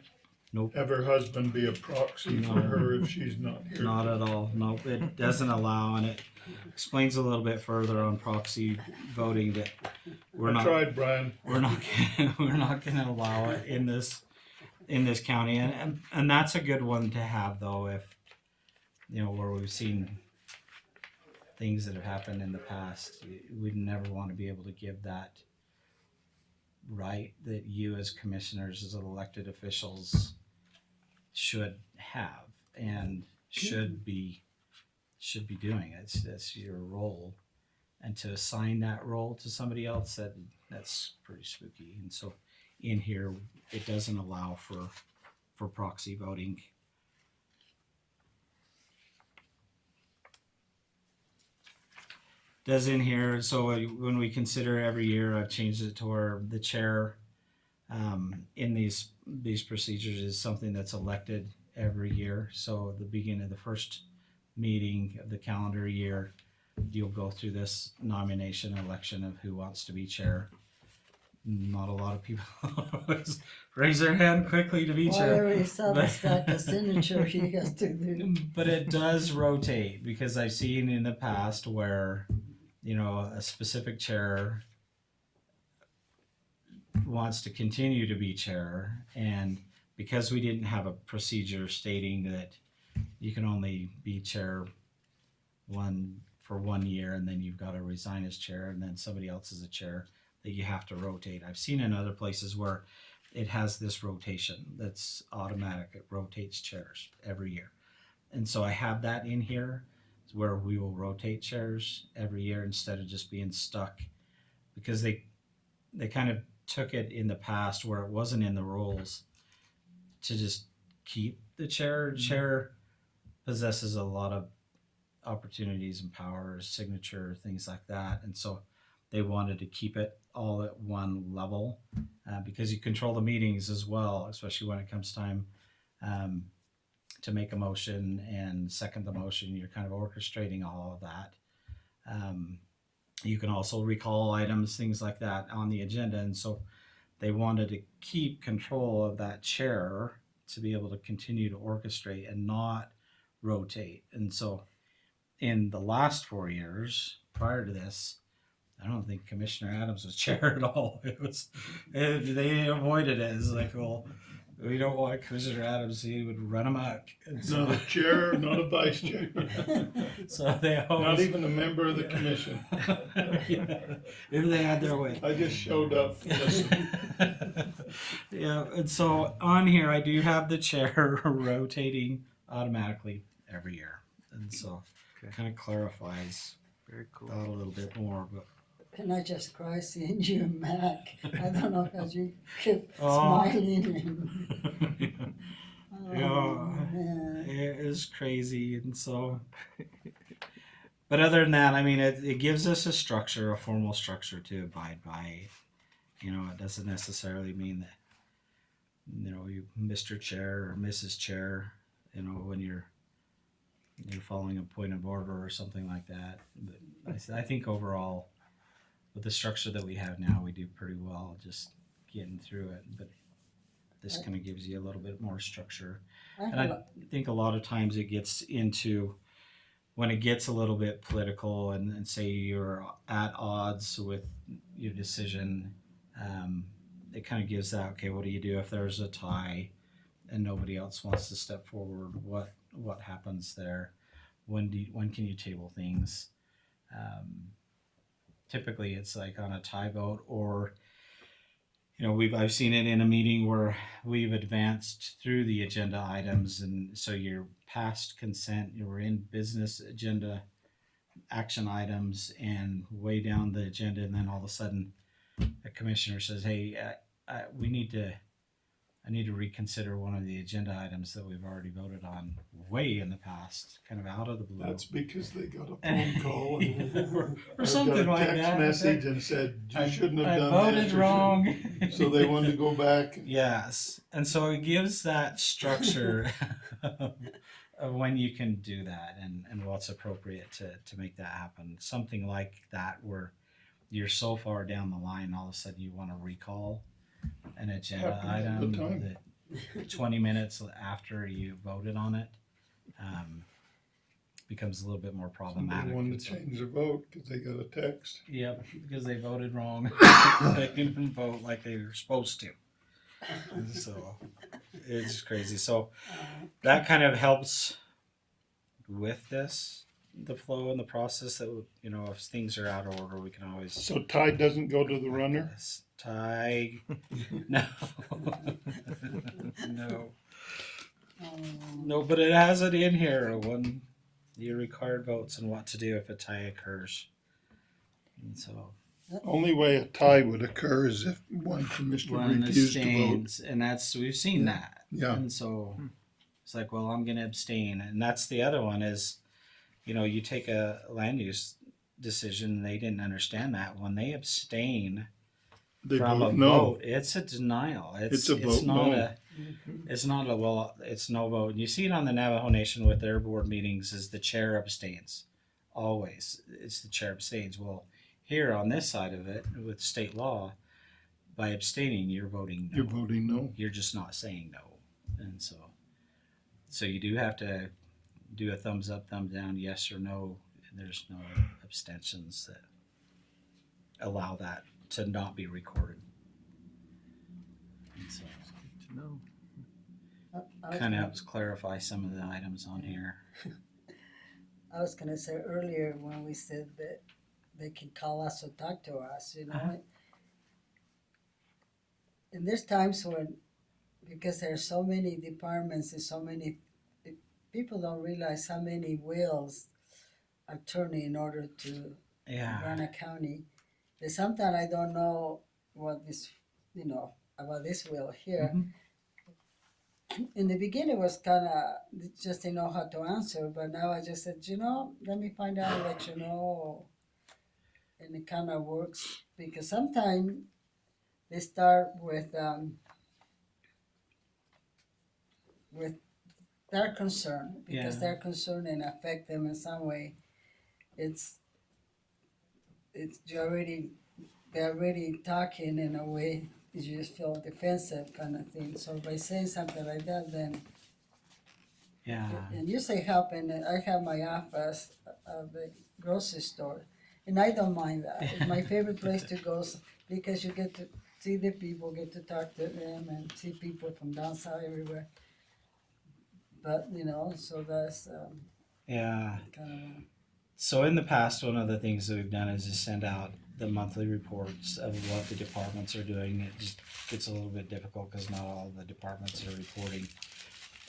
Nope. have her husband be a proxy for No. her if she's not here. Not at all. Nope. It doesn't allow, and it explains a little bit further on proxy voting that I tried, Brian. we're not going to allow it in this county, and that's a good one to have though. If where we've seen things that have happened in the past, we'd never want to be able to give that right that you as commissioners, as elected officials, should have and should be doing. That's your role, and to assign that role to somebody else, that's pretty spooky. And so in here it doesn't allow for proxy voting. Does in here, so when we consider every year, I've changed it to where the chair in these procedures is something that's elected every year. So at the beginning of the first meeting of the calendar year, you'll go through this nomination election of who wants to be chair. Not a lot of people raise their hand quickly to be Well, I chair. already saw the stack of signature he has to do. But it does rotate, because I've seen in the past where a specific chair wants to continue to be chair, and because we didn't have a procedure stating that you can only be chair for 1 year and then you've got to resign as chair and then somebody else is a chair, that you have to rotate. I've seen in other places where it has this rotation that's automatic. It rotates chairs every year. And so I have that in here where we will rotate chairs every year instead of just being stuck, because they kind of took it in the past where it wasn't in the rules to just keep the chair. Chair possesses a lot of opportunities and powers, signature, things like that. And so they wanted to keep it all at one level, because you control the meetings as well, especially when it comes time to make a motion and second the motion. You're kind of orchestrating all of that. You can also recall items, things like that on the agenda. And so they wanted to keep control of that chair to be able to continue to orchestrate and not rotate. And so in the last 4 years prior to this, I don't think Commissioner Adams was chair at all. They avoided it. It's like, well, we don't want Commissioner Adams. He would run amok. And so, Not a chair, not a vice chair, so they always, not even a member of the commission. yeah, if they had their way. I just showed up. Listen. Yeah, and so on here I do have the chair rotating automatically every year, and so Okay. kind of clarifies Very cool. that a little bit more. But And I just cry seeing you and Mac. I don't know how you kept Oh. smiling. And, oh, Yeah. man. it is crazy, and so. But other than that, I mean, it gives us a structure, a formal structure to abide by. It doesn't necessarily mean that you Mr. Chair or Mrs. Chair, when you're following a point of order or something like that. But I think overall, with the structure that we have now, we do pretty well just getting through it. But This kind of gives you a little bit more structure. I And have I think a lot of times it gets into when it gets a little bit political and say you're at odds with your decision, it kind of gives that, okay, what do you do if there's a tie and nobody else wants to step forward? What happens there? When can you table things? Typically it's like on a tie vote, or I've seen it in a meeting where we've advanced through the agenda items, and so you're past consent, you're in business agenda action items and way down the agenda, and then all of a sudden a commissioner says, hey, I need to reconsider one of the agenda items that we've already voted on way in the past, kind of out of the blue. That's because they got a phone call or or something got a like text that. message and said, you shouldn't have done voted this. wrong. So they wanted to go back. Yes, and so it gives that structure of when you can do that and what's appropriate to make that happen. Something like that where you're so far down the line, all of a sudden you want to recall an agenda Happens all the item time. that 20 minutes after you voted on it becomes a little bit more problematic. Somebody wanted to change their vote because they got a text. Yep, because they voted wrong. They didn't vote like they were supposed to. So it's crazy. So that kind of helps with the flow and the process that, if things are out of order, we can always So tie doesn't go to the runner? tie. No. No. No, but it has it in here when you required votes and what to do if a tie occurs. And so Only way a tie would occur is if one commissioner one refused to vote. abstains, and we've seen that. Yeah. And so it's like, well, I'm going to abstain, and that's the other one is, you take a land use decision. They didn't understand that when they abstain They from a vote no. vote, it's a denial. It's a vote not no. it's not it's no vote. And you see it on the Navajo Nation with their board meetings is the chair abstains. Always. It's the chair abstains. Well, here on this side of it with state law, by abstaining, you're voting no. You're voting no. You're just not saying no. And so you do have to do a thumbs up, thumbs down, yes or no. There's no abstentions that allow that to not be recorded. And so To know. kind of helps clarify some of the items on here. I was gonna say earlier when we said that they can call us or talk to us, And there's times when, because there are so many departments and so many, people don't realize how many wheels are turning in order to Yeah. run a county. That sometimes I don't know what this, about this wheel here. In the beginning, it was kind of just didn't know how to answer, but now I just said, let me find out and let you know. And it kind of works because sometimes they start with their concern because Yeah. their concern and affect them in some way. They're already talking in a way you just feel defensive kind of thing. So by saying something like that, then Yeah. and you say help, and I have my office at the grocery store, and I don't mind that. It's my favorite place to go because you get to see the people, get to talk to them, and see people from down south everywhere. But so that's Yeah. kind of. So in the past, one of the things that we've done is just send out the monthly reports of what the departments are doing. It just gets a little bit difficult because not all the departments are reporting.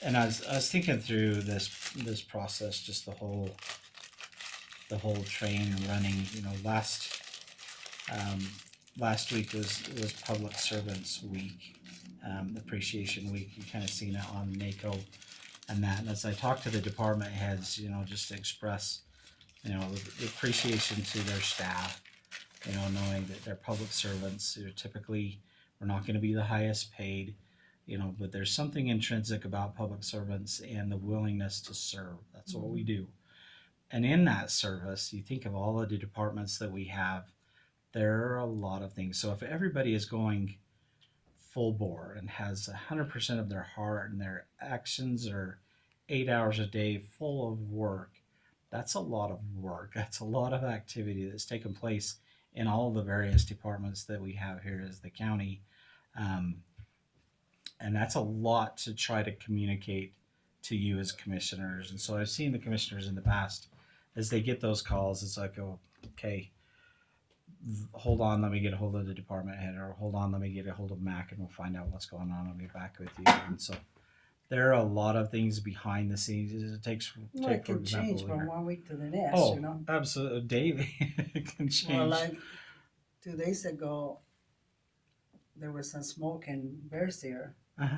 And I was thinking through this process, just the whole train running. Last week was Public Servants Week, Appreciation Week. You kind of seen it on NACO and that. And as I talk to the department heads, just to express, the appreciation to their staff, knowing that they're public servants. Typically, we're not going to be the highest paid, but there's something intrinsic about public servants and the willingness to serve. That's what we do. And in that service, you think of all of the departments that we have, there are a lot of things. So if everybody is going full bore and has 100% of their heart and their actions are 8 hours a day full of work, that's a lot of work. That's a lot of activity that's taken place in all the various departments that we have here as the county. And that's a lot to try to communicate to you as commissioners. And so I've seen the commissioners in the past, as they get those calls, it's like, oh, okay, hold on, let me get a hold of the department head, or hold on, let me get a hold of Mac and we'll find out what's going on. I'll be back with you. And so there are a lot of things behind the scenes. It takes, Well, take it for can change example, from here. 1 week to the next, Oh, you know. absolutely, daily. It can change. Well, like 2 days ago, there was some smoke in Bearseer. Uh-huh.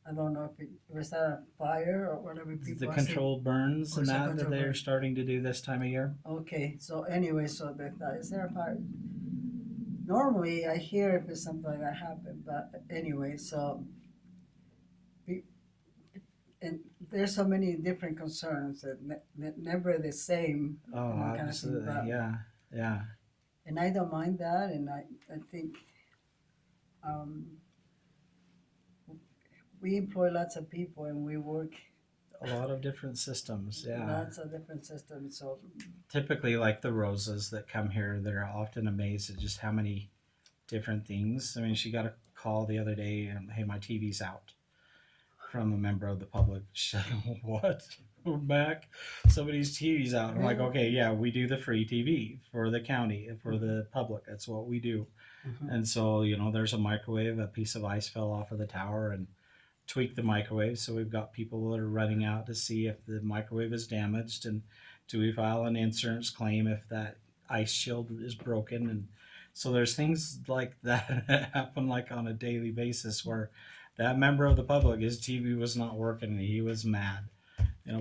I don't know if it was that a fire or whatever people The are saying. controlled burns Or and some that controlled they're burns. starting to do this time of year. Okay, so anyway, so they thought, is there a fire? Normally, I hear if it's something like that happen, but anyway, so and there's so many different concerns that never the same. Oh, you know, kind of thing, absolutely. but- Yeah. And I don't mind that, and I think we employ lots of people and we work A lot of different systems. Yeah. lots of different systems, so Typically, like the Roses that come here, they're often amazed at just how many different things. I mean, she got a call the other day, and hey, my TV's out, from a member of the public. She's like, what? We're back. Somebody's TV's out. I'm like, okay, yeah, we do the free TV for the county, for the public. That's what we do. And so, there's a microwave, a piece of ice fell off of the tower and tweaked the microwave. So we've got people that are running out to see if the microwave is damaged, and do we file an insurance claim if that ice shield is broken. And so there's things like that that happen like on a daily basis, where that member of the public, his TV was not working and he was mad.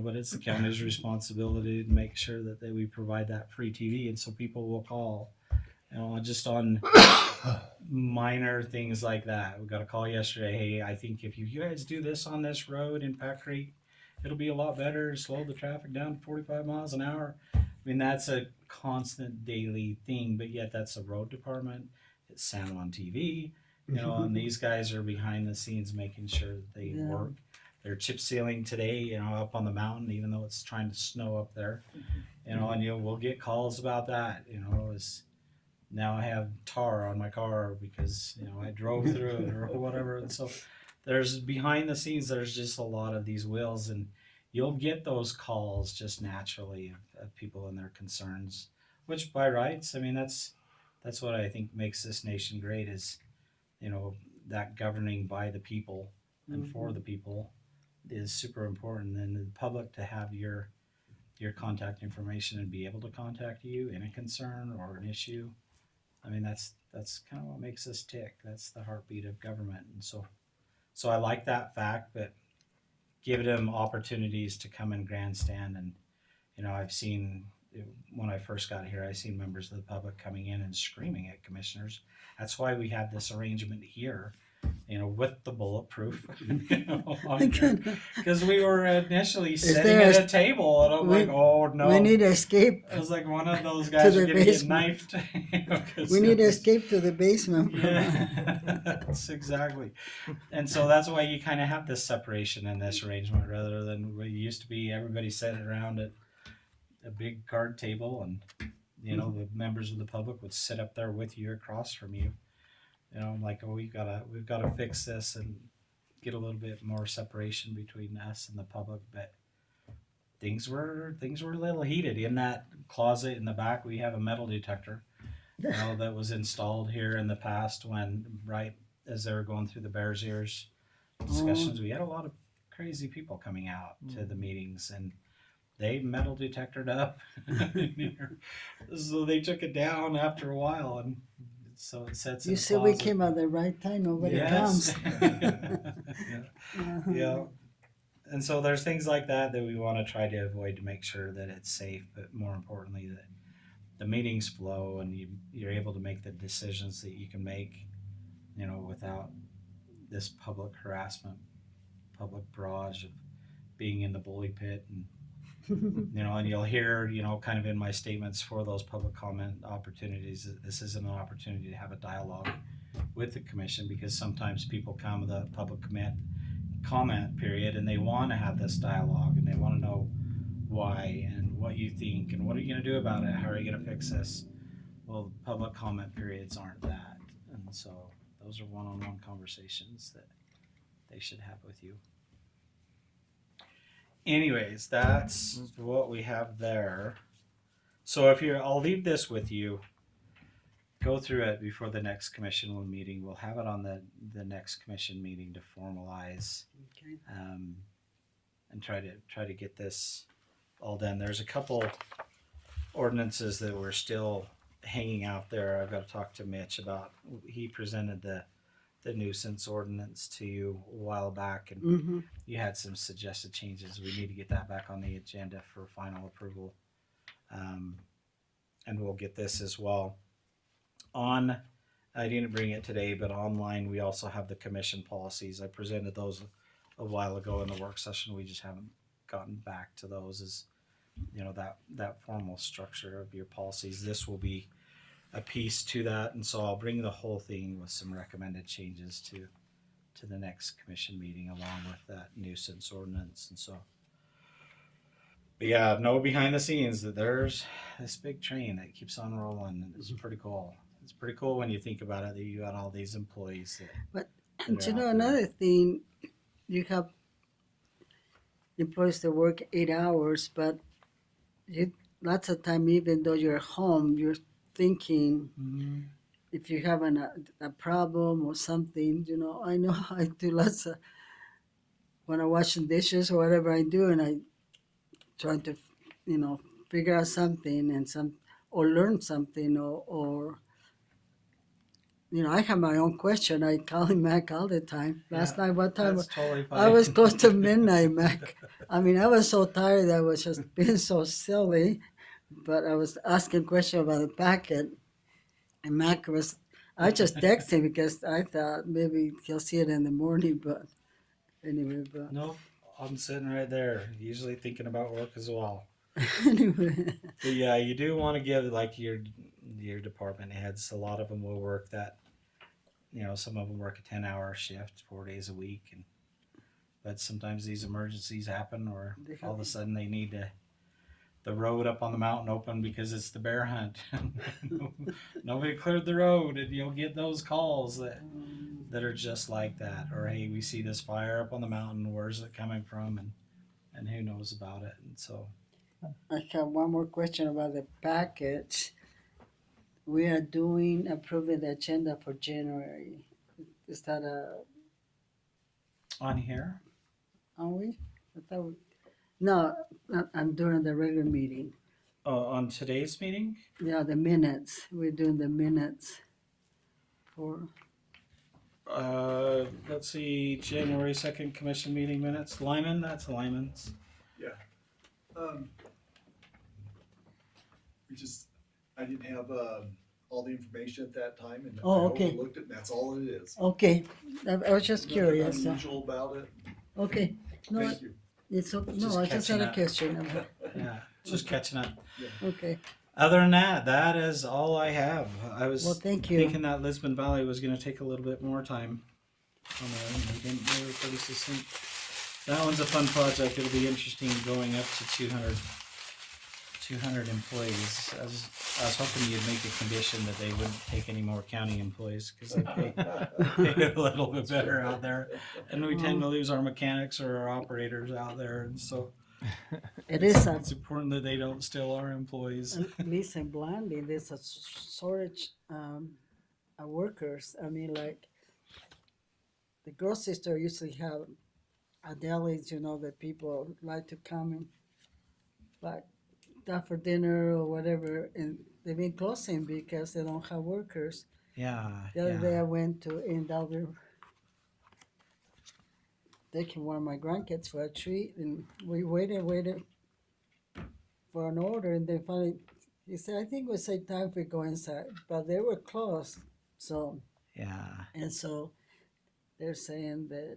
But it's the county's responsibility to make sure that we provide that free TV. And so people will call, just on minor things like that. We got a call yesterday. Hey, I think if you guys do this on this road in Pack Creek, it'll be a lot better. Slow the traffic down to 45 miles an hour. I mean, that's a constant daily thing, but yet that's the road department. It's San Juan TV, and these guys are behind the scenes making sure that they work. They're chip sealing today, up on the mountain, even though it's trying to snow up there, and we'll get calls about that. Now I have tar on my car because I drove through it or whatever. And so there's behind the scenes, there's just a lot of these wheels, and you'll get those calls just naturally of people and their concerns, which by rights, I mean, that's what I think makes this nation great, is that governing by the people and for the people is super important. And the public to have your contact information and be able to contact you in a concern or an issue. I mean, that's kind of what makes us tick. That's the heartbeat of government. And so I like that fact, but give them opportunities to come and grandstand. And I've seen, when I first got here, I seen members of the public coming in and screaming at commissioners. That's why we have this arrangement here, with the bulletproof, because we were initially sitting there at a- a table, and I'm like, oh no, we need to escape. it was like one of those guys the are gonna get basement. knifed. 'Cause We need to it was- escape to the basement. Yeah, that's exactly. And so that's why you kind of have this separation in this arrangement, rather than what used to be everybody sitting around at a big card table, and the members of the public would sit up there with you, across from you. I'm like, oh, we've got to fix this and get a little bit more separation between us and the public. But things were a little heated in that closet in the back. We have a metal detector, that was installed here in the past, when right as they were going through the Bears Ears discussions, we had a lot of crazy people coming out to the meetings, and they metal detectored up. So they took it down after a while, and so it sets in You a said we closet. came at the right time. Nobody Yes. comes. Yeah. Yeah. And so there's things like that we want to try to avoid to make sure that it's safe, but more importantly, that the meetings flow and you're able to make the decisions that you can make, without this public harassment, public barrage of being in the bully pit. And and you'll hear, kind of in my statements for those public comment opportunities, that this isn't an opportunity to have a dialogue. with the commission, because sometimes people come to the public comment period and they want to have this dialogue and they want to know why and what you think and what are you going to do about it, how are you going to fix this. Well, public comment periods aren't that, and so those are one-on-one conversations that they should have with you. Anyways, that's what we have there. So if you're, I'll leave this with you. Go through it before the next commission meeting. We'll have it on the next commission meeting to formalize, Okay. and try to get this all done. There's a couple ordinances that we're still hanging out there. I've got to talk to Mitch about. He presented the nuisance ordinance to you a while back, and Mm-hmm. you had some suggested changes. We need to get that back on the agenda for final approval, and we'll get this as well. I didn't bring it today, but online we also have the commission policies. I presented those a while ago in the work session. We just haven't gotten back to those as, you know, that formal structure of your policies. This will be a piece to that, and so I'll bring the whole thing with some recommended changes to the next commission meeting along with that nuisance ordinance. And so, but yeah, know behind the scenes that there's this big train that keeps on rolling, and it's pretty cool. It's pretty cool when you think about it, that you got all these employees that And you are know, out there. another thing, you have employees that work 8 hours, but you lots of time, even though you're home, you're thinking Mhm. if you're having a problem or something. You know, I know I do lots of when I wash the dishes or whatever I do, and I try to, you know, figure out something and or learn something or you know, I have my own question. I call him Mac all the time. Last Yeah, night, what time? That's totally fine. I was close to midnight, Mac. I mean, I was so tired. I was just being so silly. But I was asking questions about the packet. And Mac was, I just texted him because I thought maybe he'll see it in the morning. But anyway, Nope, I'm sitting right there, usually thinking about work as well. anyway. But yeah, you do want to give like your department heads. A lot of them will work that. You know, some of them work a 10-hour shift, 4 days a week, but sometimes these emergencies happen, or all of a sudden they need the road up on the mountain open because it's the bear hunt. Nobody cleared the road, and you'll get those calls that are just like that. Or hey, we see this fire up on the mountain. Where's it coming from? And who knows about it? And so. I have one more question about the package. We are approving the agenda for January. Is that On here? are we? I thought no, I'm doing the regular meeting. On today's meeting? Yeah, the minutes. We're doing the minutes for, Let's see, January 2nd commission meeting minutes. Lyman, that's Lyman's. I didn't have all the information at that time, and Oh, I okay. overlooked it, and that's all it is. okay. I was just curious. Nothing unusual about it. Okay. No, Thank you. it's okay. Just No, I just had a catching question. Yeah, just catching up. Okay. Other than that, that is all I have. I was Well, thank you. thinking that Lisbon Valley was going to take a little bit more time on there, and they didn't. They were pretty succinct. That one's a fun project. It'll be interesting going up to 200 employees. I was hoping you'd make a condition that they wouldn't take any more county employees because they pay a little bit better out there, and we tend to lose our mechanics or our operators out there, and so It is it's important that they don't steal our employees. at least in Blanding, there's a shortage of workers. I mean, like the grocery store usually have a delis, you know, that people like to come and like that for dinner or whatever, and they've been closing because they don't have workers. Yeah, The other day yeah. I went to A&W, taking one of my grandkids for a treat, and we waited for an order, and then finally he said, I think we say time for go inside, but they were closed. So, and so they're saying that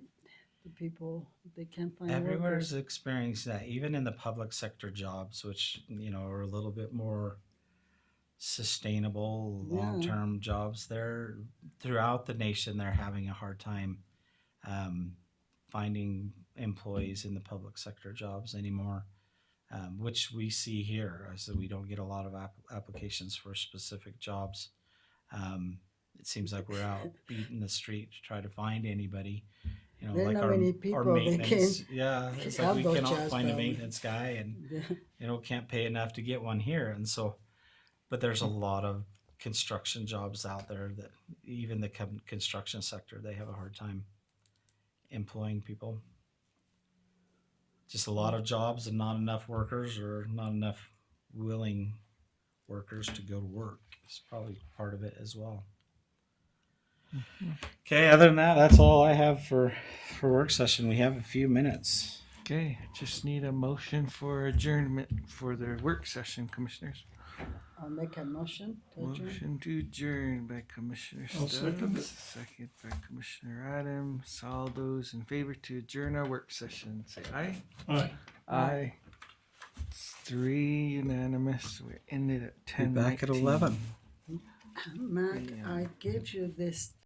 the people, they can't find Everywhere's workers. experienced that, even in the public sector jobs, which, you know, are a little bit more sustainable, Yeah. long-term jobs. They're throughout the nation. They're having a hard time finding employees in the public sector jobs anymore, which we see here. So we don't get a lot of applications for specific jobs. It seems like we're out beating the street to try to find anybody. You know, There are like not our, many our people that maintenance. can Yeah, it's like have we those cannot jobs, find a probably. maintenance guy, and can't pay enough to get one here. And so, but there's a lot of construction jobs out there that even the construction sector, they have a hard time employing people. Just a lot of jobs and not enough workers, or not enough willing workers to go to work. It's probably part of it as well. Okay, other than that, that's all I have for work session. We have a few minutes. Okay, just need a motion for adjournment for the work session, commissioners. I'll make a motion to adjourn. Motion to adjourn by Commissioner I'll second Stubbs, second by Commissioner Adams. All those in favor to adjourn our work session, say aye. Aye. Aye. It's 3 unanimous. We're ended at Be 10. back at 11. Mac, I gave you this